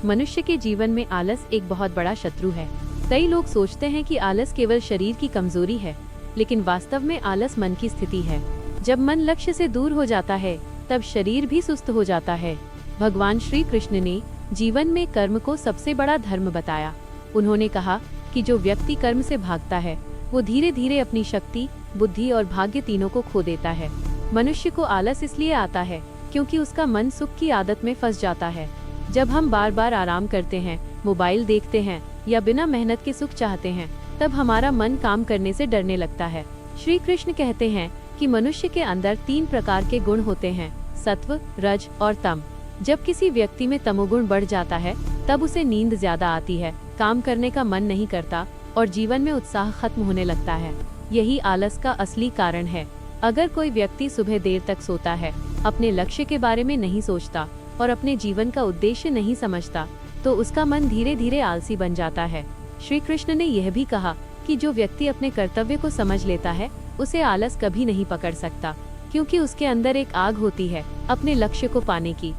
मनुष्य के जीवन में आलस एक बहुत बड़ा शत्रु है। कई लोग सोचते हैं कि आलस केवल शरीर की कमजोरी है, लेकिन वास्तव में आलस मन की स्थिति है। जब मन लक्ष्य से दूर हो जाता है, तब शरीर भी सुस्त हो जाता है। भगवान श्री कृष्ण ने जीवन में कर्म को सबसे बड़ा धर्म बताया। उन्होंने कहा कि जो व्यक्ति कर्म से भागता है, वो धीरे धीरे अपनी शक्ति, बुद्धि और भाग्य तीनों को खो देता है। मनुष्य को आलस इसलिए आता है क्योंकि उसका मन सुख की आदत में फंस जाता है। जब हम बार बार आराम करते हैं, मोबाइल देखते हैं या बिना मेहनत के सुख चाहते हैं, तब हमारा मन काम करने से डरने लगता है। श्री कृष्ण कहते हैं कि मनुष्य के अंदर 3 प्रकार के गुण होते हैं, सत्व, रज और तम। जब किसी व्यक्ति में तमोगुण बढ़ जाता है, तब उसे नींद ज्यादा आती है, काम करने का मन नहीं करता और जीवन में उत्साह खत्म होने लगता है। यही आलस का असली कारण है। अगर कोई व्यक्ति सुबह देर तक सोता है, अपने लक्ष्य के बारे में नहीं सोचता और अपने जीवन का उद्देश्य नहीं समझता, तो उसका मन धीरे धीरे आलसी बन जाता है। श्री कृष्ण ने यह भी कहा कि जो व्यक्ति अपने कर्तव्य को समझ लेता है, उसे आलस कभी नहीं पकड़ सकता, क्योंकि उसके अंदर एक आग होती है अपने लक्ष्य को पाने की।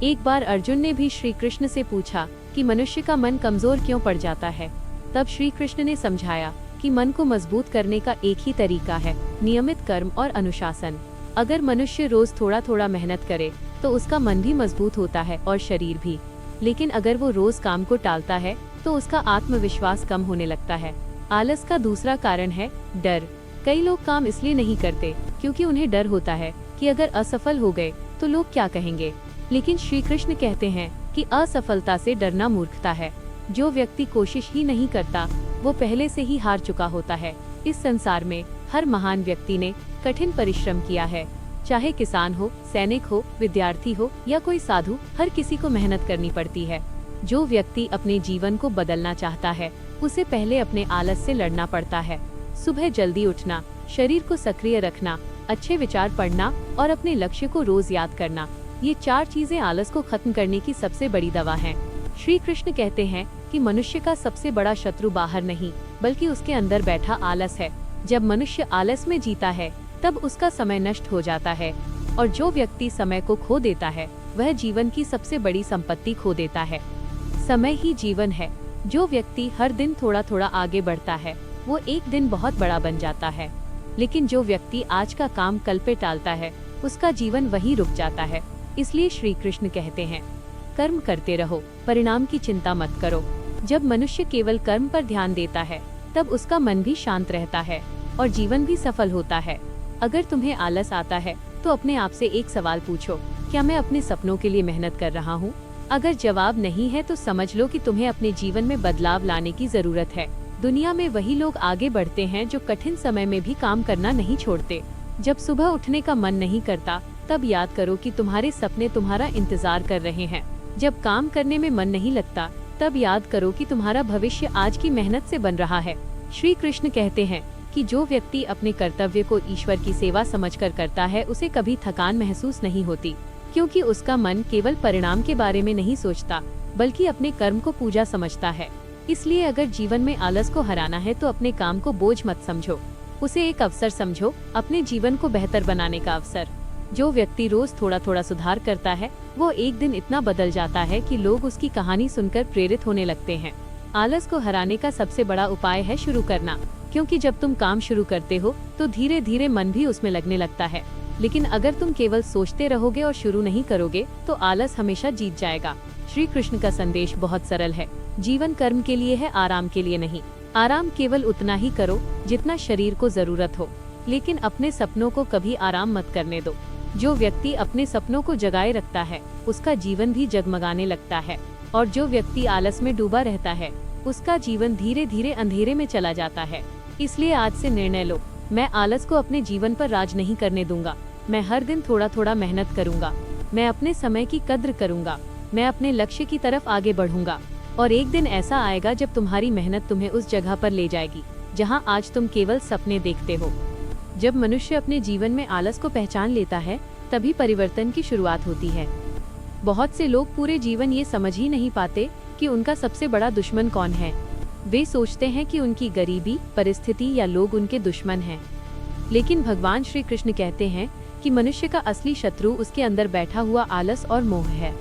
एक बार अर्जुन ने भी श्री कृष्ण से पूछा कि मनुष्य का मन कमजोर क्यों पड़ जाता है। तब श्री कृष्ण ने समझाया कि मन को मजबूत करने का एक ही तरीका है, नियमित कर्म और अनुशासन। अगर मनुष्य रोज थोड़ा थोड़ा मेहनत करे, तो उसका मन भी मजबूत होता है और शरीर भी। लेकिन अगर वो रोज काम को टालता है, तो उसका आत्मविश्वास कम होने लगता है। आलस का दूसरा कारण है डर। कई लोग काम इसलिए नहीं करते क्योंकि उन्हें डर होता है कि अगर असफल हो गए तो लोग क्या कहेंगे। लेकिन श्री कृष्ण कहते हैं कि असफलता से डरना मूर्खता है। जो व्यक्ति कोशिश ही नहीं करता, वो पहले से ही हार चुका होता है। इस संसार में हर महान व्यक्ति ने कठिन परिश्रम किया है। चाहे किसान हो, सैनिक हो, विद्यार्थी हो या कोई साधु, हर किसी को मेहनत करनी पड़ती है। जो व्यक्ति अपने जीवन को बदलना चाहता है, उसे पहले अपने आलस से लड़ना पड़ता है। सुबह जल्दी उठना, शरीर को सक्रिय रखना, अच्छे विचार पढ़ना और अपने लक्ष्य को रोज याद करना, ये 4 चीजें आलस को खत्म करने की सबसे बड़ी दवा हैं। श्री कृष्ण कहते हैं कि मनुष्य का सबसे बड़ा शत्रु बाहर नहीं, बल्कि उसके अंदर बैठा आलस है। जब मनुष्य आलस में जीता है, तब उसका समय नष्ट हो जाता है, और जो व्यक्ति समय को खो देता है, वह जीवन की सबसे बड़ी संपत्ति खो देता है। समय ही जीवन है। जो व्यक्ति हर दिन थोड़ा थोड़ा आगे बढ़ता है, वो एक दिन बहुत बड़ा बन जाता है। लेकिन जो व्यक्ति आज का काम कल पे टालता है, उसका जीवन वहीं रुक जाता है। इसलिए श्री कृष्ण कहते हैं, कर्म करते रहो, परिणाम की चिंता मत करो। जब मनुष्य केवल कर्म पर ध्यान देता है, तब उसका मन भी शांत रहता है और जीवन भी सफल होता है। अगर तुम्हें आलस आता है, तो अपने आप से एक सवाल पूछो, क्या मैं अपने सपनों के लिए मेहनत कर रहा हूँ? अगर जवाब नहीं है, तो समझ लो कि तुम्हें अपने जीवन में बदलाव लाने की जरूरत है। दुनिया में वही लोग आगे बढ़ते हैं जो कठिन समय में भी काम करना नहीं छोड़ते। जब सुबह उठने का मन नहीं करता, तब याद करो कि तुम्हारे सपने तुम्हारा इंतजार कर रहे हैं। जब काम करने में मन नहीं लगता, तब याद करो कि तुम्हारा भविष्य आज की मेहनत से बन रहा है। श्री कृष्ण कहते हैं कि जो व्यक्ति अपने कर्तव्य को ईश्वर की सेवा समझकर करता है, उसे कभी थकान महसूस नहीं होती, क्योंकि उसका मन केवल परिणाम के बारे में नहीं सोचता, बल्कि अपने कर्म को पूजा समझता है। इसलिए अगर जीवन में आलस को हराना है, तो अपने काम को बोझ मत समझो, उसे एक अवसर समझो, अपने जीवन को बेहतर बनाने का अवसर। जो व्यक्ति रोज थोड़ा थोड़ा सुधार करता है, वो एक दिन इतना बदल जाता है कि लोग उसकी कहानी सुनकर प्रेरित होने लगते हैं। आलस को हराने का सबसे बड़ा उपाय है शुरू करना, क्योंकि जब तुम काम शुरू करते हो, तो धीरे धीरे मन भी उसमें लगने लगता है। लेकिन अगर तुम केवल सोचते रहोगे और शुरू नहीं करोगे, तो आलस हमेशा जीत जाएगा। श्री कृष्ण का संदेश बहुत सरल है, जीवन कर्म के लिए है, आराम के लिए नहीं। आराम केवल उतना ही करो जितना शरीर को जरूरत हो, लेकिन अपने सपनों को कभी आराम मत करने दो। जो व्यक्ति अपने सपनों को जगाए रखता है, उसका जीवन भी जगमगाने लगता है, और जो व्यक्ति आलस में डूबा रहता है, उसका जीवन धीरे धीरे अंधेरे में चला जाता है। इसलिए आज से निर्णय लो, मैं आलस को अपने जीवन पर राज नहीं करने दूंगा। मैं हर दिन थोड़ा थोड़ा मेहनत करूंगा, मैं अपने समय की कद्र करूंगा, मैं अपने लक्ष्य की तरफ आगे बढ़ूंगा। और एक दिन ऐसा आएगा जब तुम्हारी मेहनत तुम्हें उस जगह पर ले जाएगी जहां आज तुम केवल सपने देखते हो। जब मनुष्य अपने जीवन में आलस को पहचान लेता है, तभी परिवर्तन की शुरुआत होती है। बहुत से लोग पूरे जीवन ये समझ ही नहीं पाते कि उनका सबसे बड़ा दुश्मन कौन है। वे सोचते हैं कि उनकी गरीबी, परिस्थिति या लोग उनके दुश्मन हैं। लेकिन भगवान श्री कृष्ण कहते हैं कि मनुष्य का असली शत्रु उसके अंदर बैठा हुआ आलस और मोह है।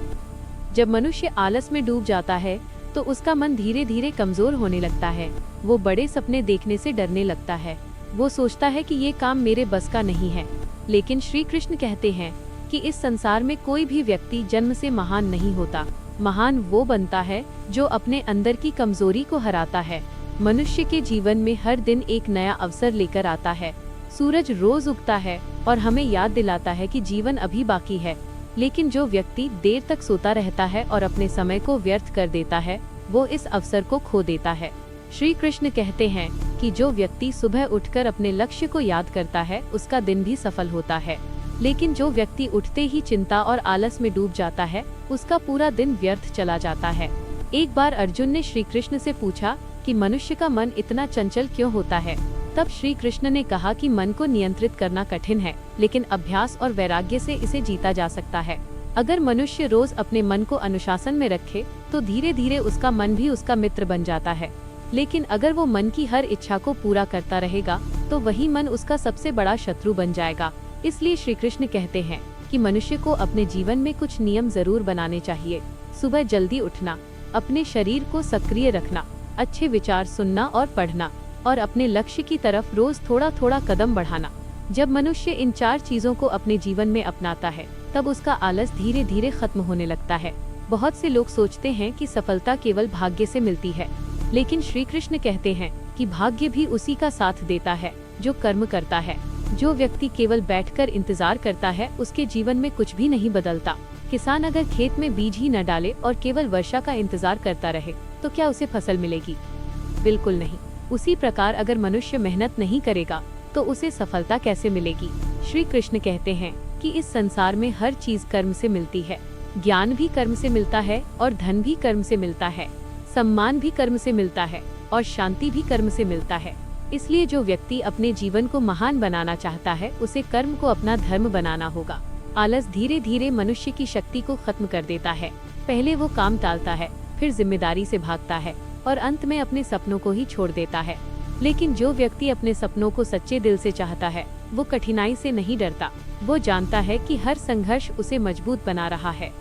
जब मनुष्य आलस में डूब जाता है तो उसका मन धीरे धीरे कमजोर होने लगता है। वो बड़े सपने देखने से डरने लगता है। वो सोचता है कि ये काम मेरे बस का नहीं है। लेकिन श्री कृष्ण कहते हैं कि इस संसार में कोई भी व्यक्ति जन्म से महान नहीं होता। महान वो बनता है जो अपने अंदर की कमजोरी को हराता है। मनुष्य के जीवन में हर दिन एक नया अवसर लेकर आता है। सूरज रोज उगता है और हमें याद दिलाता है कि जीवन अभी बाकी है। लेकिन जो व्यक्ति देर तक सोता रहता है और अपने समय को व्यर्थ कर देता है, वो इस अवसर को खो देता है। श्री कृष्ण कहते हैं कि जो व्यक्ति सुबह उठकर अपने लक्ष्य को याद करता है, उसका दिन भी सफल होता है। लेकिन जो व्यक्ति उठते ही चिंता और आलस में डूब जाता है, उसका पूरा दिन व्यर्थ चला जाता है। एक बार अर्जुन ने श्री कृष्ण से पूछा कि मनुष्य का मन इतना चंचल क्यों होता है। तब श्री कृष्ण ने कहा कि मन को नियंत्रित करना कठिन है, लेकिन अभ्यास और वैराग्य से इसे जीता जा सकता है। अगर मनुष्य रोज अपने मन को अनुशासन में रखे तो धीरे धीरे उसका मन भी उसका मित्र बन जाता है। लेकिन अगर वो मन की हर इच्छा को पूरा करता रहेगा तो वही मन उसका सबसे बड़ा शत्रु बन जाएगा। इसलिए श्री कृष्ण कहते हैं कि मनुष्य को अपने जीवन में कुछ नियम जरूर बनाने चाहिए। सुबह जल्दी उठना, अपने शरीर को सक्रिय रखना, अच्छे विचार सुनना और पढ़ना, और अपने लक्ष्य की तरफ रोज थोड़ा थोड़ा कदम बढ़ाना। जब मनुष्य इन 4 चीजों को अपने जीवन में अपनाता है, तब उसका आलस धीरे धीरे खत्म होने लगता है। बहुत से लोग सोचते हैं कि सफलता केवल भाग्य से मिलती है, लेकिन श्री कृष्ण कहते हैं कि भाग्य भी उसी का साथ देता है जो कर्म करता है। जो व्यक्ति केवल बैठकर इंतजार करता है, उसके जीवन में कुछ भी नहीं बदलता। किसान अगर खेत में बीज ही न डाले और केवल वर्षा का इंतजार करता रहे, तो क्या उसे फसल मिलेगी? बिल्कुल नहीं। उसी प्रकार अगर मनुष्य मेहनत नहीं करेगा तो उसे सफलता कैसे मिलेगी? श्री कृष्ण कहते हैं कि इस संसार में हर चीज कर्म से मिलती है। ज्ञान भी कर्म से मिलता है और धन भी कर्म से मिलता है। सम्मान भी कर्म से मिलता है और शांति भी कर्म से मिलता है। इसलिए जो व्यक्ति अपने जीवन को महान बनाना चाहता है, उसे कर्म को अपना धर्म बनाना होगा। आलस धीरे धीरे मनुष्य की शक्ति को खत्म कर देता है। पहले वो काम टालता है, फिर जिम्मेदारी से भागता है और अंत में अपने सपनों को ही छोड़ देता है। लेकिन जो व्यक्ति अपने सपनों को सच्चे दिल से चाहता है, वो कठिनाई से नहीं डरता। वो जानता है कि हर संघर्ष उसे मजबूत बना रहा है।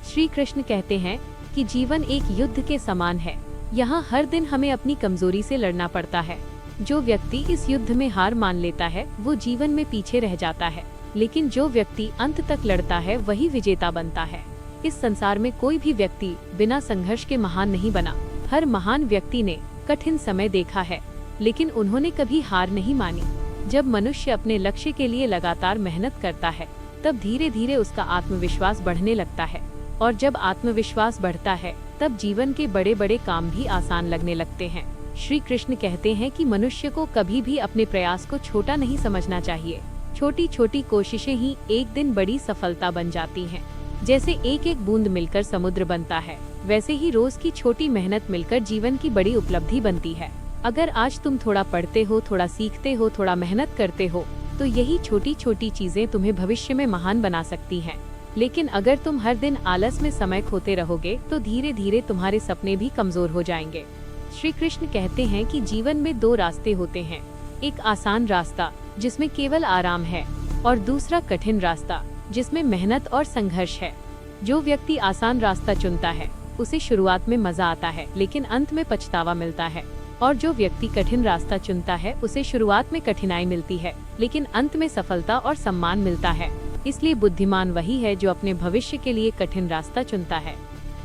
श्री कृष्ण कहते हैं कि जीवन एक युद्ध के समान है। यहाँ हर दिन हमें अपनी कमजोरी से लड़ना पड़ता है। जो व्यक्ति इस युद्ध में हार मान लेता है, वो जीवन में पीछे रह जाता है। लेकिन जो व्यक्ति अंत तक लड़ता है, वही विजेता बनता है। इस संसार में कोई भी व्यक्ति बिना संघर्ष के महान नहीं बना। हर महान व्यक्ति ने कठिन समय देखा है, लेकिन उन्होंने कभी हार नहीं मानी। जब मनुष्य अपने लक्ष्य के लिए लगातार मेहनत करता है, तब धीरे धीरे उसका आत्मविश्वास बढ़ने लगता है। और जब आत्मविश्वास बढ़ता है, तब जीवन के बड़े बड़े काम भी आसान लगने लगते हैं। श्री कृष्ण कहते हैं कि मनुष्य को कभी भी अपने प्रयास को छोटा नहीं समझना चाहिए। छोटी छोटी कोशिशें ही एक दिन बड़ी सफलता बन जाती हैं। जैसे एक एक बूंद मिलकर समुद्र बनता है, वैसे ही रोज की छोटी मेहनत मिलकर जीवन की बड़ी उपलब्धि बनती है। अगर आज तुम थोड़ा पढ़ते हो, थोड़ा सीखते हो, थोड़ा मेहनत करते हो, तो यही छोटी छोटी चीजें तुम्हें भविष्य में महान बना सकती हैं। लेकिन अगर तुम हर दिन आलस में समय खोते रहोगे, तो धीरे धीरे तुम्हारे सपने भी कमजोर हो जाएंगे। श्री कृष्ण कहते हैं कि जीवन में 2 रास्ते होते हैं। एक आसान रास्ता जिसमें केवल आराम है, और दूसरा कठिन रास्ता जिसमें मेहनत और संघर्ष है। जो व्यक्ति आसान रास्ता चुनता है, उसे शुरुआत में मजा आता है, लेकिन अंत में पछतावा मिलता है। और जो व्यक्ति कठिन रास्ता चुनता है, उसे शुरुआत में कठिनाई मिलती है, लेकिन अंत में सफलता और सम्मान मिलता है। इसलिए बुद्धिमान वही है जो अपने भविष्य के लिए कठिन रास्ता चुनता है।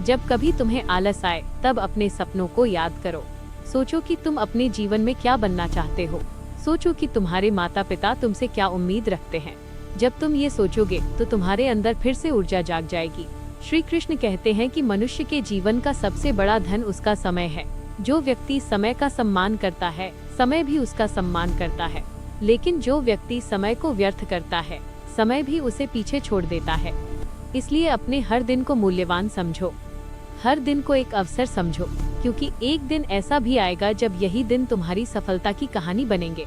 जब कभी तुम्हें आलस आए, तब अपने सपनों को याद करो। सोचो कि तुम अपने जीवन में क्या बनना चाहते हो। सोचो कि तुम्हारे माता पिता तुमसे क्या उम्मीद रखते हैं। जब तुम ये सोचोगे, तो तुम्हारे अंदर फिर से ऊर्जा जाग जाएगी। श्री कृष्ण कहते हैं कि मनुष्य के जीवन का सबसे बड़ा धन उसका समय है। जो व्यक्ति समय का सम्मान करता है, समय भी उसका सम्मान करता है। लेकिन जो व्यक्ति समय को व्यर्थ करता है, समय भी उसे पीछे छोड़ देता है। इसलिए अपने हर दिन को मूल्यवान समझो। हर दिन को एक अवसर समझो, क्योंकि एक दिन ऐसा भी आएगा जब यही दिन तुम्हारी सफलता की कहानी बनेंगे।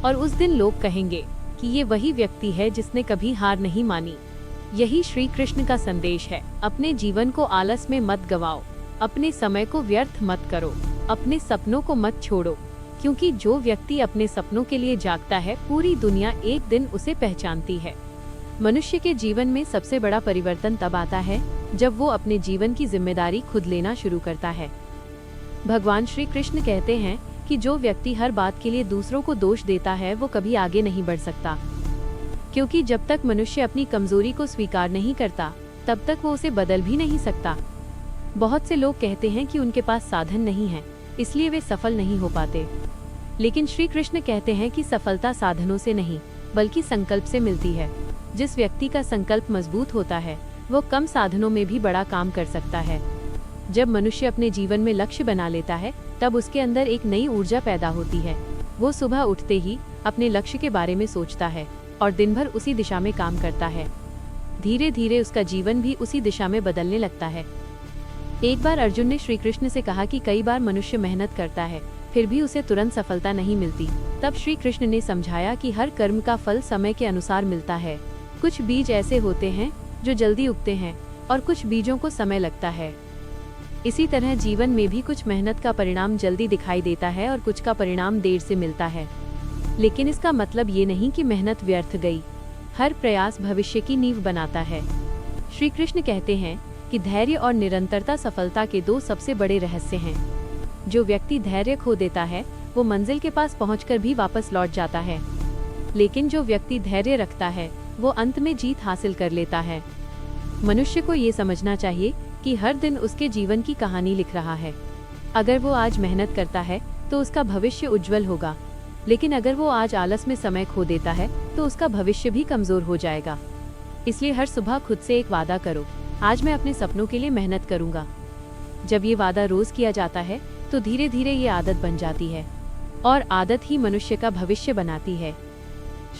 और उस दिन लोग कहेंगे कि ये वही व्यक्ति है जिसने कभी हार नहीं मानी। यही श्री कृष्ण का संदेश है। अपने जीवन को आलस में मत गवाओ, अपने समय को व्यर्थ मत करो, अपने सपनों को मत छोड़ो। क्योंकि जो व्यक्ति अपने सपनों के लिए जागता है, पूरी दुनिया एक दिन उसे पहचानती है। मनुष्य के जीवन में सबसे बड़ा परिवर्तन तब आता है जब वो अपने जीवन की जिम्मेदारी खुद लेना शुरू करता है। भगवान श्री कृष्ण कहते हैं कि जो व्यक्ति हर बात के लिए दूसरों को दोष देता है वो कभी आगे नहीं बढ़ सकता, क्योंकि जब तक मनुष्य अपनी कमजोरी को स्वीकार नहीं करता तब तक वो उसे बदल भी नहीं सकता। बहुत से लोग कहते हैं कि उनके पास साधन नहीं है, इसलिए वे सफल नहीं हो पाते। लेकिन श्री कृष्ण कहते हैं कि सफलता साधनों से नहीं बल्कि संकल्प से मिलती है। जिस व्यक्ति का संकल्प मजबूत होता है वो कम साधनों में भी बड़ा काम कर सकता है। जब मनुष्य अपने जीवन में लक्ष्य बना लेता है तब उसके अंदर एक नई ऊर्जा पैदा होती है। वो सुबह उठते ही अपने लक्ष्य के बारे में सोचता है और दिन भर उसी दिशा में काम करता है। धीरे धीरे उसका जीवन भी उसी दिशा में बदलने लगता है। एक बार अर्जुन ने श्री कृष्ण से कहा कि कई बार मनुष्य मेहनत करता है फिर भी उसे तुरंत सफलता नहीं मिलती। तब श्री कृष्ण ने समझाया कि हर कर्म का फल समय के अनुसार मिलता है। कुछ बीज ऐसे होते हैं जो जल्दी उगते हैं और कुछ बीजों को समय लगता है। इसी तरह जीवन में भी कुछ मेहनत का परिणाम जल्दी दिखाई देता है और कुछ का परिणाम देर से मिलता है। लेकिन इसका मतलब ये नहीं कि मेहनत व्यर्थ गई। हर प्रयास भविष्य की नींव बनाता है। श्री कृष्ण कहते हैं कि धैर्य और निरंतरता सफलता के दो सबसे बड़े रहस्य हैं। जो व्यक्ति धैर्य खो देता है वो मंजिल के पास पहुंचकर भी वापस लौट जाता है, लेकिन जो व्यक्ति धैर्य रखता है वो अंत में जीत हासिल कर लेता है। मनुष्य को ये समझना चाहिए कि हर दिन उसके जीवन की कहानी लिख रहा है। अगर वो आज मेहनत करता है तो उसका भविष्य उज्जवल होगा, लेकिन अगर वो आज आलस में समय खो देता है तो उसका भविष्य भी कमजोर हो जाएगा। इसलिए हर सुबह खुद से एक वादा करो, आज मैं अपने सपनों के लिए मेहनत करूंगा। जब ये वादा रोज किया जाता है तो धीरे धीरे ये आदत बन जाती है और आदत ही मनुष्य का भविष्य बनाती है।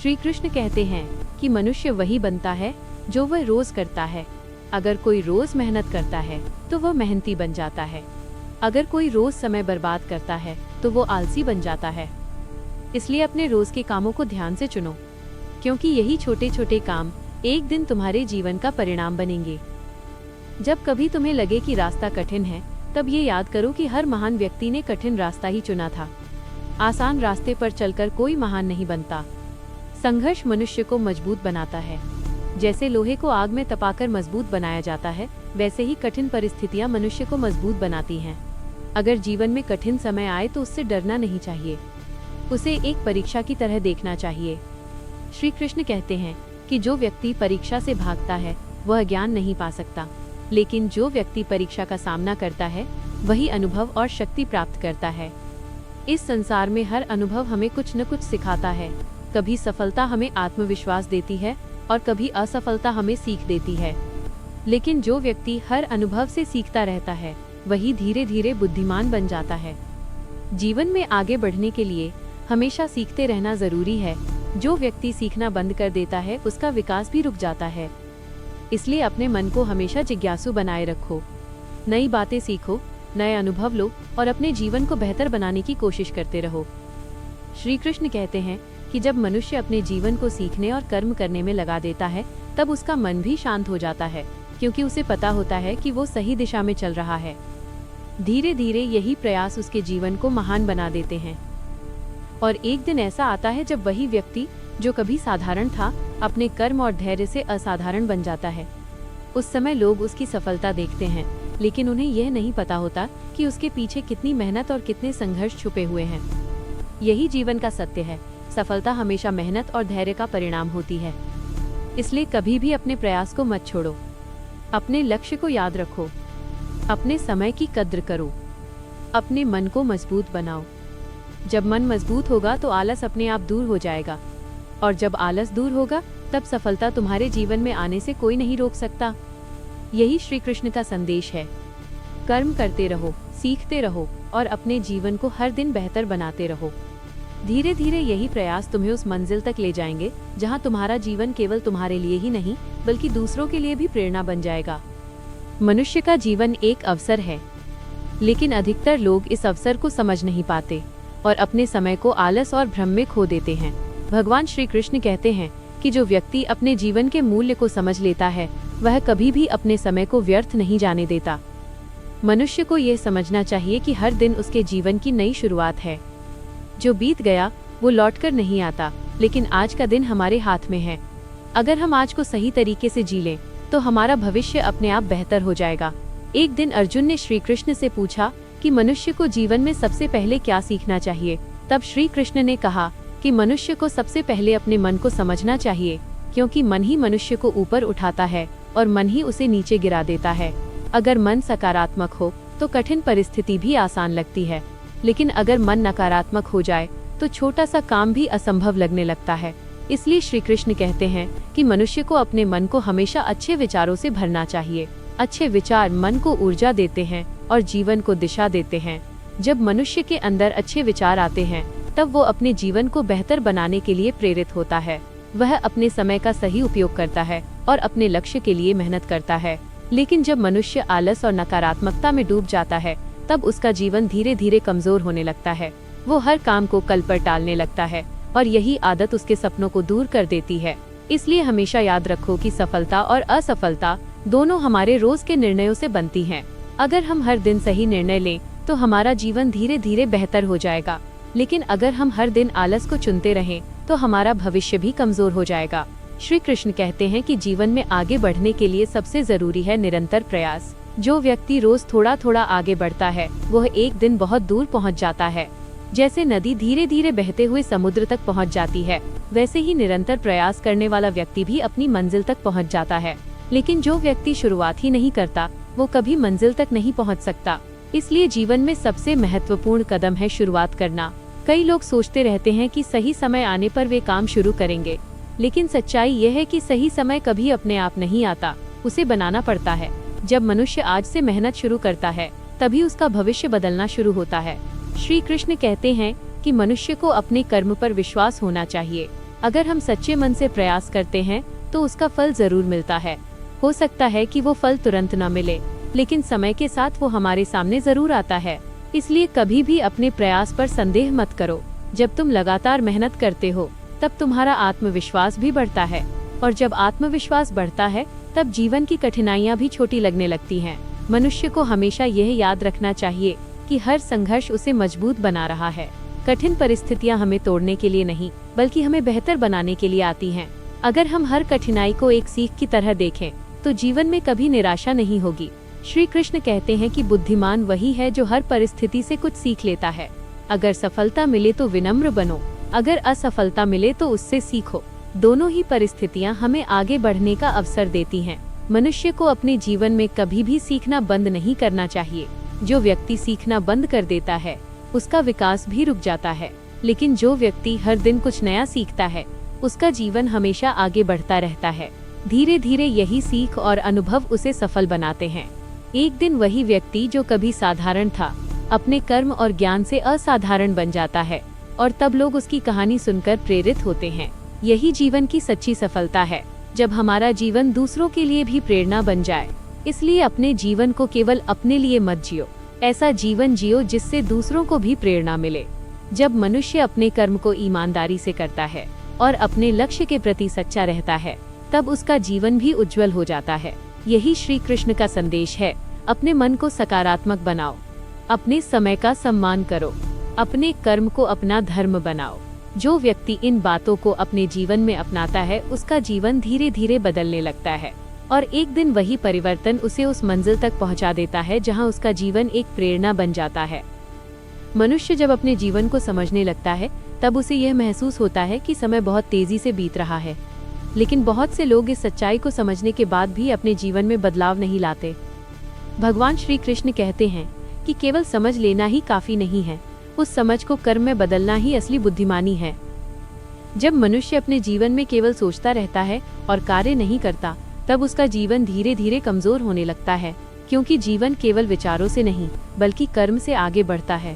श्री कृष्ण कहते हैं कि मनुष्य वही बनता है जो वह रोज करता है। अगर कोई रोज मेहनत करता है तो वह मेहनती बन जाता है। अगर कोई रोज समय बर्बाद करता है तो वो आलसी बन जाता है। इसलिए अपने रोज के कामों को ध्यान से चुनो, क्योंकि यही छोटे छोटे काम एक दिन तुम्हारे जीवन का परिणाम बनेंगे। जब कभी तुम्हें लगे कि रास्ता कठिन है तब ये याद करो कि हर महान व्यक्ति ने कठिन रास्ता ही चुना था। आसान रास्ते पर चलकर कोई महान नहीं बनता। संघर्ष मनुष्य को मजबूत बनाता है। जैसे लोहे को आग में तपाकर मजबूत बनाया जाता है, वैसे ही कठिन परिस्थितियां मनुष्य को मजबूत बनाती हैं। अगर जीवन में कठिन समय आए तो उससे डरना नहीं चाहिए, उसे एक परीक्षा की तरह देखना चाहिए। श्री कृष्ण कहते हैं कि जो व्यक्ति परीक्षा से भागता है वह ज्ञान नहीं पा सकता, लेकिन जो व्यक्ति परीक्षा का सामना करता है वही अनुभव और शक्ति प्राप्त करता है। इस संसार में हर अनुभव हमें कुछ न कुछ सिखाता है। कभी सफलता हमें आत्मविश्वास देती है और कभी असफलता हमें सीख देती है। लेकिन जो व्यक्ति हर अनुभव से सीखता रहता है वही धीरे धीरे बुद्धिमान बन जाता है। जीवन में आगे बढ़ने के लिए हमेशा सीखते रहना जरूरी है। जो व्यक्ति सीखना बंद कर देता है उसका विकास भी रुक जाता है। इसलिए अपने मन को हमेशा जिज्ञासु बनाए रखो, नई बातें सीखो, नए अनुभव लो और अपने जीवन को बेहतर बनाने की कोशिश करते रहो। श्री कृष्ण कहते हैं कि जब मनुष्य अपने जीवन को सीखने और कर्म करने में लगा देता है तब उसका मन भी शांत हो जाता है, क्योंकि उसे पता होता है कि वो सही दिशा में चल रहा है। धीरे धीरे यही प्रयास उसके जीवन को महान बना देते हैं। और एक दिन ऐसा आता है जब वही व्यक्ति जो कभी साधारण था अपने कर्म और धैर्य से असाधारण बन जाता है। उस समय लोग उसकी सफलता देखते हैं, लेकिन उन्हें यह नहीं पता होता कि उसके पीछे कितनी मेहनत और कितने संघर्ष छुपे हुए हैं। यही जीवन का सत्य है। सफलता हमेशा मेहनत और धैर्य का परिणाम होती है। इसलिए कभी भी अपने प्रयास को मत छोड़ो। अपने लक्ष्य को याद रखो, अपने समय की कद्र करो, अपने मन को मजबूत बनाओ। जब मन मजबूत होगा तो आलस अपने आप दूर हो जाएगा, और जब आलस दूर होगा तब सफलता तुम्हारे जीवन में आने से कोई नहीं रोक सकता। यही श्री कृष्ण का संदेश है। कर्म करते रहो, सीखते रहो और अपने जीवन को हर दिन बेहतर बनाते रहो। धीरे धीरे यही प्रयास तुम्हें उस मंजिल तक ले जाएंगे जहां तुम्हारा जीवन केवल तुम्हारे लिए ही नहीं बल्कि दूसरों के लिए भी प्रेरणा बन जाएगा। मनुष्य का जीवन एक अवसर है, लेकिन अधिकतर लोग इस अवसर को समझ नहीं पाते और अपने समय को आलस और भ्रम में खो देते हैं। भगवान श्री कृष्ण कहते हैं कि जो व्यक्ति अपने जीवन के मूल्य को समझ लेता है वह कभी भी अपने समय को व्यर्थ नहीं जाने देता। मनुष्य को यह समझना चाहिए कि हर दिन उसके जीवन की नई शुरुआत है। जो बीत गया वो लौटकर नहीं आता, लेकिन आज का दिन हमारे हाथ में है। अगर हम आज को सही तरीके से जी लें तो हमारा भविष्य अपने आप बेहतर हो जाएगा। एक दिन अर्जुन ने श्री कृष्ण से पूछा कि मनुष्य को जीवन में सबसे पहले क्या सीखना चाहिए। तब श्री कृष्ण ने कहा कि मनुष्य को सबसे पहले अपने मन को समझना चाहिए, क्योंकि मन ही मनुष्य को ऊपर उठाता है और मन ही उसे नीचे गिरा देता है। अगर मन सकारात्मक हो तो कठिन परिस्थिति भी आसान लगती है, लेकिन अगर मन नकारात्मक हो जाए तो छोटा सा काम भी असंभव लगने लगता है। इसलिए श्री कृष्ण कहते हैं कि मनुष्य को अपने मन को हमेशा अच्छे विचारों से भरना चाहिए। अच्छे विचार मन को ऊर्जा देते हैं और जीवन को दिशा देते हैं। जब मनुष्य के अंदर अच्छे विचार आते हैं तब वो अपने जीवन को बेहतर बनाने के लिए प्रेरित होता है। वह अपने समय का सही उपयोग करता है और अपने लक्ष्य के लिए मेहनत करता है। लेकिन जब मनुष्य आलस और नकारात्मकता में डूब जाता है तब उसका जीवन धीरे धीरे कमजोर होने लगता है। वो हर काम को कल पर टालने लगता है और यही आदत उसके सपनों को दूर कर देती है। इसलिए हमेशा याद रखो कि सफलता और असफलता दोनों हमारे रोज के निर्णयों से बनती हैं। अगर हम हर दिन सही निर्णय लें तो हमारा जीवन धीरे धीरे बेहतर हो जाएगा, लेकिन अगर हम हर दिन आलस को चुनते रहें तो हमारा भविष्य भी कमजोर हो जाएगा। श्री कृष्ण कहते हैं कि जीवन में आगे बढ़ने के लिए सबसे जरूरी है निरंतर प्रयास। जो व्यक्ति रोज थोड़ा थोड़ा आगे बढ़ता है वह एक दिन बहुत दूर पहुंच जाता है। जैसे नदी धीरे धीरे बहते हुए समुद्र तक पहुंच जाती है, वैसे ही निरंतर प्रयास करने वाला व्यक्ति भी अपनी मंजिल तक पहुंच जाता है। लेकिन जो व्यक्ति शुरुआत ही नहीं करता वो कभी मंजिल तक नहीं पहुंच सकता। इसलिए जीवन में सबसे महत्वपूर्ण कदम है शुरुआत करना। कई लोग सोचते रहते हैं कि सही समय आने पर वे काम शुरू करेंगे, लेकिन सच्चाई यह है कि सही समय कभी अपने आप नहीं आता, उसे बनाना पड़ता है। जब मनुष्य आज से मेहनत शुरू करता है तभी उसका भविष्य बदलना शुरू होता है। श्री कृष्ण कहते हैं कि मनुष्य को अपने कर्म पर विश्वास होना चाहिए। अगर हम सच्चे मन से प्रयास करते हैं तो उसका फल जरूर मिलता है। हो सकता है कि वो फल तुरंत न मिले, लेकिन समय के साथ वो हमारे सामने जरूर आता है। इसलिए कभी भी अपने प्रयास पर संदेह मत करो। जब तुम लगातार मेहनत करते हो तब तुम्हारा आत्मविश्वास भी बढ़ता है, और जब आत्मविश्वास बढ़ता है तब जीवन की कठिनाइयाँ भी छोटी लगने लगती हैं। मनुष्य को हमेशा यह याद रखना चाहिए कि हर संघर्ष उसे मजबूत बना रहा है। कठिन परिस्थितियां हमें तोड़ने के लिए नहीं, बल्कि हमें बेहतर बनाने के लिए आती हैं। अगर हम हर कठिनाई को एक सीख की तरह देखें तो जीवन में कभी निराशा नहीं होगी। श्री कृष्ण कहते हैं कि बुद्धिमान वही है जो हर परिस्थिति से कुछ सीख लेता है। अगर सफलता मिले तो विनम्र बनो, अगर असफलता मिले तो उससे सीखो। दोनों ही परिस्थितियां हमें आगे बढ़ने का अवसर देती हैं। मनुष्य को अपने जीवन में कभी भी सीखना बंद नहीं करना चाहिए। जो व्यक्ति सीखना बंद कर देता है उसका विकास भी रुक जाता है, लेकिन जो व्यक्ति हर दिन कुछ नया सीखता है उसका जीवन हमेशा आगे बढ़ता रहता है। धीरे धीरे यही सीख और अनुभव उसे सफल बनाते हैं। एक दिन वही व्यक्ति जो कभी साधारण था अपने कर्म और ज्ञान से असाधारण बन जाता है, और तब लोग उसकी कहानी सुनकर प्रेरित होते हैं। यही जीवन की सच्ची सफलता है, जब हमारा जीवन दूसरों के लिए भी प्रेरणा बन जाए। इसलिए अपने जीवन को केवल अपने लिए मत जियो, ऐसा जीवन जियो जिससे दूसरों को भी प्रेरणा मिले। जब मनुष्य अपने कर्म को ईमानदारी से करता है और अपने लक्ष्य के प्रति सच्चा रहता है तब उसका जीवन भी उज्जवल हो जाता है। यही श्री कृष्ण का संदेश है। अपने मन को सकारात्मक बनाओ, अपने समय का सम्मान करो, अपने कर्म को अपना धर्म बनाओ। जो व्यक्ति इन बातों को अपने जीवन में अपनाता है उसका जीवन धीरे धीरे बदलने लगता है, और एक दिन वही परिवर्तन उसे उस मंजिल तक पहुंचा देता है जहां उसका जीवन एक प्रेरणा बन जाता है। मनुष्य जब अपने जीवन को समझने लगता है तब उसे यह महसूस होता है कि समय बहुत तेजी से बीत रहा है, लेकिन बहुत से लोग इस सच्चाई को समझने के बाद भी अपने जीवन में बदलाव नहीं लाते। भगवान श्री कृष्ण कहते हैं कि केवल समझ लेना ही काफी नहीं है, उस समझ को कर्म में बदलना ही असली बुद्धिमानी है। जब मनुष्य अपने जीवन में केवल सोचता रहता है और कार्य नहीं करता तब उसका जीवन धीरे धीरे कमजोर होने लगता है, क्योंकि जीवन केवल विचारों से नहीं बल्कि कर्म से आगे बढ़ता है।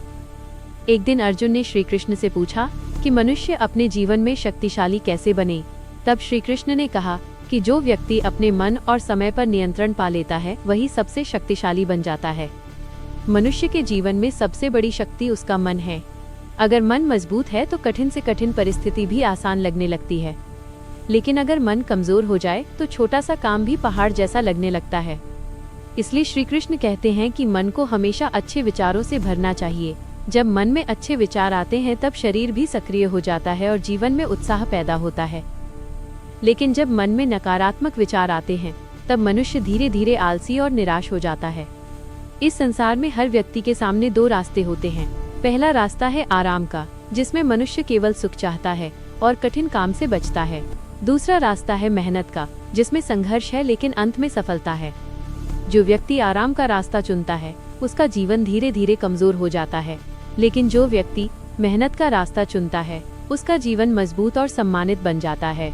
एक दिन अर्जुन ने श्री कृष्ण से पूछा कि मनुष्य अपने जीवन में शक्तिशाली कैसे बने। तब श्री कृष्ण ने कहा कि जो व्यक्ति अपने मन और समय पर नियंत्रण पा लेता है वही सबसे शक्तिशाली बन जाता है। मनुष्य के जीवन में सबसे बड़ी शक्ति उसका मन है। अगर मन मजबूत है तो कठिन से कठिन परिस्थिति भी आसान लगने लगती है, लेकिन अगर मन कमजोर हो जाए तो छोटा सा काम भी पहाड़ जैसा लगने लगता है। इसलिए श्री कृष्ण कहते हैं कि मन को हमेशा अच्छे विचारों से भरना चाहिए। जब मन में अच्छे विचार आते हैं तब शरीर भी सक्रिय हो जाता है और जीवन में उत्साह पैदा होता है। लेकिन जब मन में नकारात्मक विचार आते हैं तब मनुष्य धीरे धीरे आलसी और निराश हो जाता है। इस संसार में हर व्यक्ति के सामने दो रास्ते होते हैं। पहला रास्ता है आराम का, जिसमें मनुष्य केवल सुख चाहता है और कठिन काम से बचता है। दूसरा रास्ता है मेहनत का, जिसमें संघर्ष है लेकिन अंत में सफलता है। जो व्यक्ति आराम का रास्ता चुनता है उसका जीवन धीरे धीरे कमजोर हो जाता है, लेकिन जो व्यक्ति मेहनत का रास्ता चुनता है उसका जीवन मजबूत और सम्मानित बन जाता है।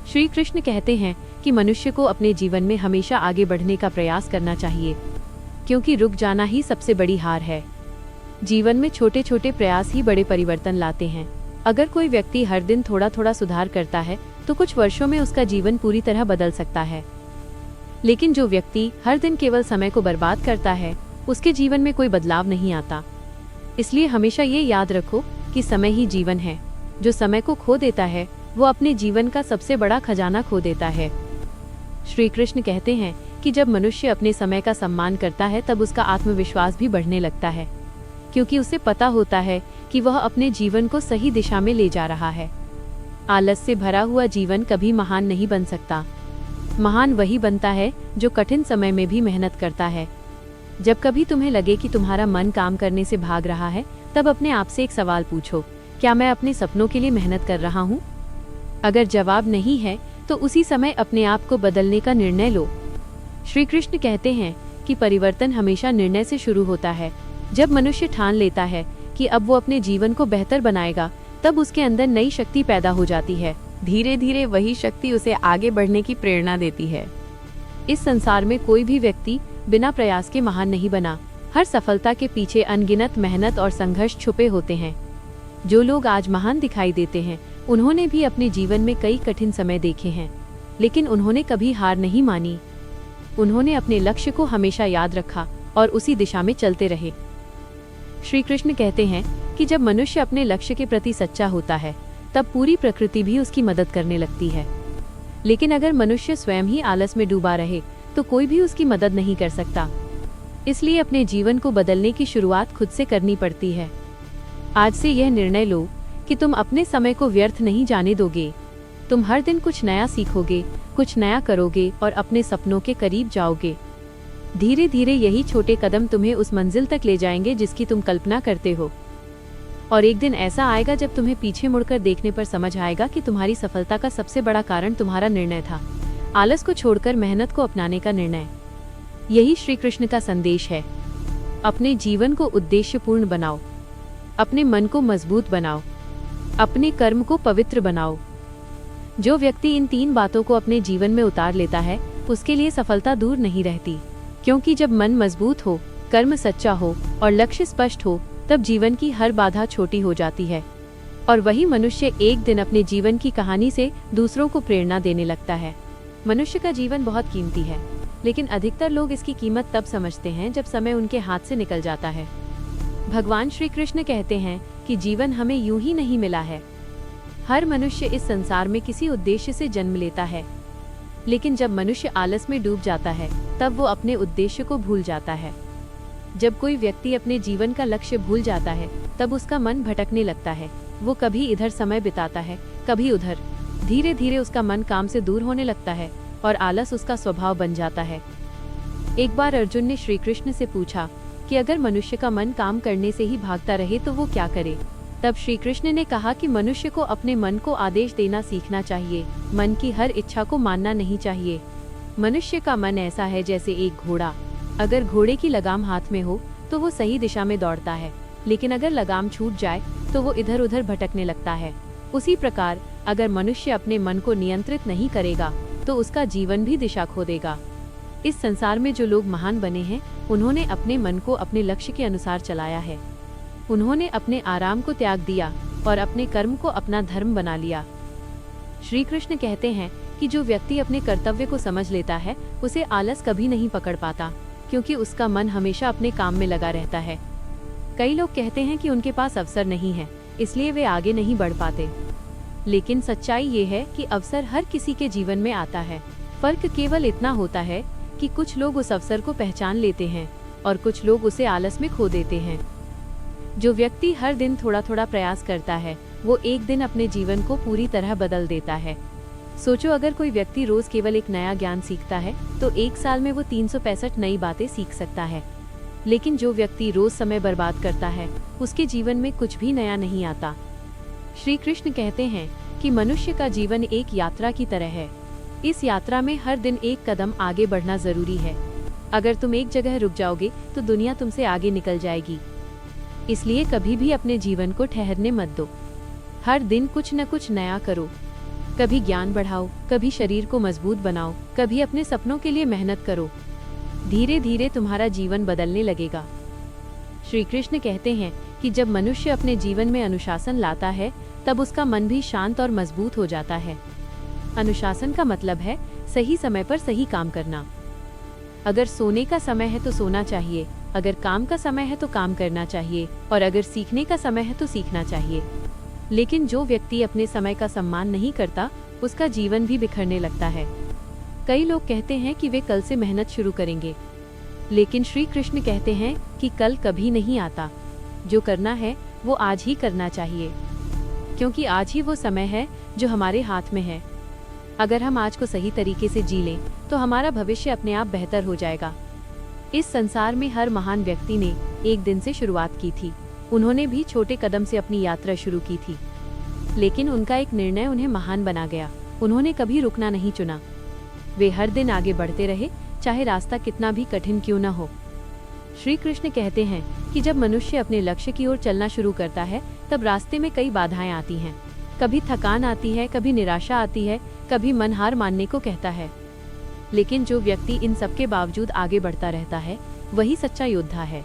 श्री कृष्ण कहते हैं कि मनुष्य को अपने जीवन में हमेशा आगे बढ़ने का प्रयास करना चाहिए, क्योंकि रुक जाना ही सबसे बड़ी हार है। जीवन में छोटे छोटे प्रयास ही बड़े परिवर्तन लाते हैं। अगर कोई व्यक्ति हर दिन थोड़ा थोड़ा सुधार करता है तो कुछ वर्षों में उसका जीवन पूरी तरह बदल सकता है। लेकिन जो व्यक्ति हर दिन केवल समय को बर्बाद करता है उसके जीवन में कोई बदलाव नहीं आता। इसलिए हमेशा ये याद रखो कि समय ही जीवन है। जो समय को खो देता है वो अपने जीवन का सबसे बड़ा खजाना खो देता है। श्री कृष्ण कहते हैं कि जब मनुष्य अपने समय का सम्मान करता है तब उसका आत्मविश्वास भी बढ़ने लगता है, क्योंकि उसे पता होता है कि वह अपने जीवन को सही दिशा में ले जा रहा है। आलस से भरा हुआ जीवन कभी महान नहीं बन सकता। महान वही बनता है जो कठिन समय में भी मेहनत करता है। जब कभी तुम्हें लगे कि तुम्हारा मन काम करने से भाग रहा है, तब अपने आप से एक सवाल पूछो, क्या मैं अपने सपनों के लिए मेहनत कर रहा हूँ? अगर जवाब नहीं है तो उसी समय अपने आप को बदलने का निर्णय लो। श्री कृष्ण कहते हैं कि परिवर्तन हमेशा निर्णय से शुरू होता है। जब मनुष्य ठान लेता है कि अब वो अपने जीवन को बेहतर बनाएगा, तब उसके अंदर नई शक्ति पैदा हो जाती है। धीरे धीरे वही शक्ति उसे आगे बढ़ने की प्रेरणा देती है। इस संसार में कोई भी व्यक्ति बिना प्रयास के महान नहीं बना। हर सफलता के पीछे अनगिनत मेहनत और संघर्ष छुपे होते हैं। जो लोग आज महान दिखाई देते हैं उन्होंने भी अपने जीवन में कई कठिन समय देखे हैं, लेकिन उन्होंने कभी हार नहीं मानी। उन्होंने अपने लक्ष्य को हमेशा याद रखा और उसी दिशा में चलते रहे। श्री कृष्ण कहते हैं कि जब मनुष्य अपने लक्ष्य के प्रति सच्चा होता है तब पूरी प्रकृति भी उसकी मदद करने लगती है। लेकिन अगर मनुष्य स्वयं ही आलस में डूबा रहे तो कोई भी उसकी मदद नहीं कर सकता। इसलिए अपने जीवन को बदलने की शुरुआत खुद से करनी पड़ती है। आज से यह निर्णय लो कि तुम अपने समय को व्यर्थ नहीं जाने दोगे। तुम हर दिन कुछ नया सीखोगे, कुछ नया करोगे और अपने सपनों के करीब जाओगे। धीरे धीरे यही छोटे कदम तुम्हें उस मंजिल तक ले जाएंगे जिसकी तुम कल्पना करते हो। और एक दिन ऐसा आएगा जब तुम्हें पीछे मुड़कर देखने पर समझ आएगा कि तुम्हारी सफलता का सबसे बड़ा कारण तुम्हारा निर्णय था, आलस को छोड़कर मेहनत को अपनाने का निर्णय। यही श्री कृष्ण का संदेश है। अपने जीवन को उद्देश्यपूर्ण बनाओ, अपने मन को मजबूत बनाओ, अपने कर्म को पवित्र बनाओ। जो व्यक्ति इन 3 बातों को अपने जीवन में उतार लेता है उसके लिए सफलता दूर नहीं रहती, क्योंकि जब मन मजबूत हो, कर्म सच्चा हो और लक्ष्य स्पष्ट हो, तब जीवन की हर बाधा छोटी हो जाती है और वही मनुष्य एक दिन अपने जीवन की कहानी से दूसरों को प्रेरणा देने लगता है। मनुष्य का जीवन बहुत कीमती है, लेकिन अधिकतर लोग इसकी कीमत तब समझते हैं जब समय उनके हाथ से निकल जाता है। भगवान श्री कृष्ण कहते हैं कि जीवन हमें यूं ही नहीं मिला है। हर मनुष्य इस संसार में किसी उद्देश्य से जन्म लेता है, लेकिन जब मनुष्य आलस में डूब जाता है तब वो अपने उद्देश्य को भूल जाता है। जब कोई व्यक्ति अपने जीवन का लक्ष्य भूल जाता है तब उसका मन भटकने लगता है। वो कभी इधर समय बिताता है, कभी उधर। धीरे धीरे उसका मन काम से दूर होने लगता है और आलस उसका स्वभाव बन जाता है। एक बार अर्जुन ने श्री कृष्ण से पूछा कि अगर मनुष्य का मन काम करने से ही भागता रहे तो वो क्या करे। तब श्री कृष्ण ने कहा कि मनुष्य को अपने मन को आदेश देना सीखना चाहिए, मन की हर इच्छा को मानना नहीं चाहिए। मनुष्य का मन ऐसा है जैसे एक घोड़ा। अगर घोड़े की लगाम हाथ में हो तो वो सही दिशा में दौड़ता है, लेकिन अगर लगाम छूट जाए तो वो इधर उधर भटकने लगता है। उसी प्रकार अगर मनुष्य अपने मन को नियंत्रित नहीं करेगा तो उसका जीवन भी दिशा खो देगा। इस संसार में जो लोग महान बने हैं उन्होंने अपने मन को अपने लक्ष्य के अनुसार चलाया है। उन्होंने अपने आराम को त्याग दिया और अपने कर्म को अपना धर्म बना लिया। श्री कृष्ण कहते हैं कि जो व्यक्ति अपने कर्तव्य को समझ लेता है उसे आलस कभी नहीं पकड़ पाता, क्योंकि उसका मन हमेशा अपने काम में लगा रहता है। कई लोग कहते हैं कि उनके पास अवसर नहीं है, इसलिए वे आगे नहीं बढ़ पाते। लेकिन सच्चाई ये है कि अवसर हर किसी के जीवन में आता है। फर्क केवल इतना होता है कि कुछ लोग उस अवसर को पहचान लेते हैं और कुछ लोग उसे आलस में खो देते हैं। जो व्यक्ति हर दिन थोड़ा थोड़ा प्रयास करता है वो एक दिन अपने जीवन को पूरी तरह बदल देता है। सोचो, अगर कोई व्यक्ति रोज केवल एक नया ज्ञान सीखता है तो एक साल में वो 365 नई बातें सीख सकता है। लेकिन जो व्यक्ति रोज समय बर्बाद करता है उसके जीवन में कुछ भी नया नहीं आता। श्री कृष्ण कहते हैं कि मनुष्य का जीवन एक यात्रा की तरह है। इस यात्रा में हर दिन एक कदम आगे बढ़ना जरूरी है। अगर तुम एक जगह रुक जाओगे तो दुनिया तुमसे आगे निकल जाएगी। इसलिए कभी भी अपने जीवन को ठहरने मत दो। हर दिन कुछ न कुछ नया करो। कभी ज्ञान बढ़ाओ, कभी शरीर को मजबूत बनाओ, कभी अपने सपनों के लिए मेहनत करो। धीरे धीरे तुम्हारा जीवन बदलने लगेगा। श्री कृष्ण कहते हैं कि जब मनुष्य अपने जीवन में अनुशासन लाता है तब उसका मन भी शांत और मजबूत हो जाता है। अनुशासन का मतलब है सही समय पर सही काम करना। अगर सोने का समय है तो सोना चाहिए, अगर काम का समय है तो काम करना चाहिए, और अगर सीखने का समय है तो सीखना चाहिए। लेकिन जो व्यक्ति अपने समय का सम्मान नहीं करता उसका जीवन भी बिखरने लगता है। कई लोग कहते हैं कि वे कल से मेहनत शुरू करेंगे, लेकिन श्री कृष्ण कहते हैं कि कल कभी नहीं आता। जो करना है वो आज ही करना चाहिए, क्योंकि आज ही वो समय है जो हमारे हाथ में है। अगर हम आज को सही तरीके से जी लें तो हमारा भविष्य अपने आप बेहतर हो जाएगा। इस संसार में हर महान व्यक्ति ने एक दिन से शुरुआत की थी। उन्होंने भी छोटे कदम से अपनी यात्रा शुरू की थी, लेकिन उनका एक निर्णय उन्हें महान बना गया। उन्होंने कभी रुकना नहीं चुना। वे हर दिन आगे बढ़ते रहे, चाहे रास्ता कितना भी कठिन क्यों न हो। श्री कृष्ण कहते हैं कि जब मनुष्य अपने लक्ष्य की ओर चलना शुरू करता है तब रास्ते में कई बाधाएं आती हैं। कभी थकान आती है, कभी निराशा आती है, कभी मन हार मानने को कहता है। लेकिन जो व्यक्ति इन सब के बावजूद आगे बढ़ता रहता है वही सच्चा योद्धा है।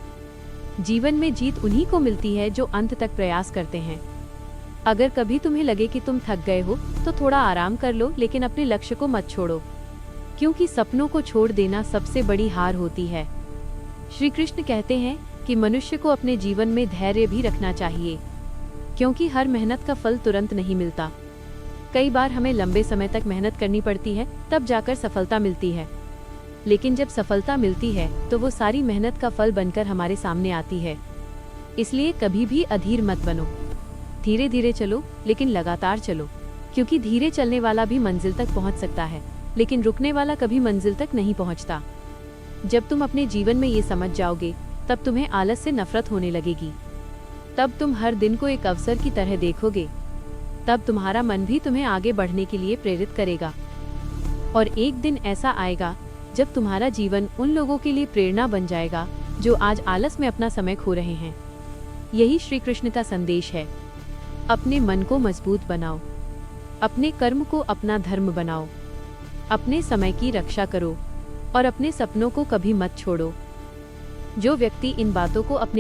जीवन में जीत उन्हीं को मिलती है जो अंत तक प्रयास करते हैं। अगर कभी तुम्हें लगे कि तुम थक गए हो तो थोड़ा आराम कर लो, लेकिन अपने लक्ष्य को मत छोड़ो, क्योंकि सपनों को छोड़ देना सबसे बड़ी हार होती है। श्री कृष्ण कहते हैं कि मनुष्य को अपने जीवन में धैर्य भी रखना चाहिए, क्योंकि हर मेहनत का फल तुरंत नहीं मिलता। कई बार हमें लंबे समय तक मेहनत करनी पड़ती है, तब जाकर सफलता मिलती है। लेकिन जब सफलता मिलती है तो वो सारी मेहनत का फल बनकर हमारे सामने आती है। इसलिए कभी भी अधीर मत बनो। धीरे धीरे चलो, लेकिन लगातार चलो, क्योंकि धीरे चलने वाला भी मंजिल तक पहुंच सकता है, लेकिन रुकने वाला कभी मंजिल तक नहीं पहुंचता। जब तुम अपने जीवन में ये समझ जाओगे तब तुम्हें आलस से नफरत होने लगेगी। तब तुम हर दिन को एक अवसर की तरह देखोगे। तब तुम्हारा मन भी तुम्हें आगे बढ़ने के लिए प्रेरित करेगा। और एक दिन ऐसा आएगा जब तुम्हारा जीवन उन लोगों के लिए प्रेरणा बन जाएगा जो आज आलस में अपना समय खो रहे हैं। यही श्री कृष्ण का संदेश है। अपने मन को मजबूत बनाओ, अपने कर्म को अपना धर्म बनाओ, अपने समय की रक्षा करो और अपने सपनों को कभी मत छोड़ो। जो व्यक्ति इन बातों को अपने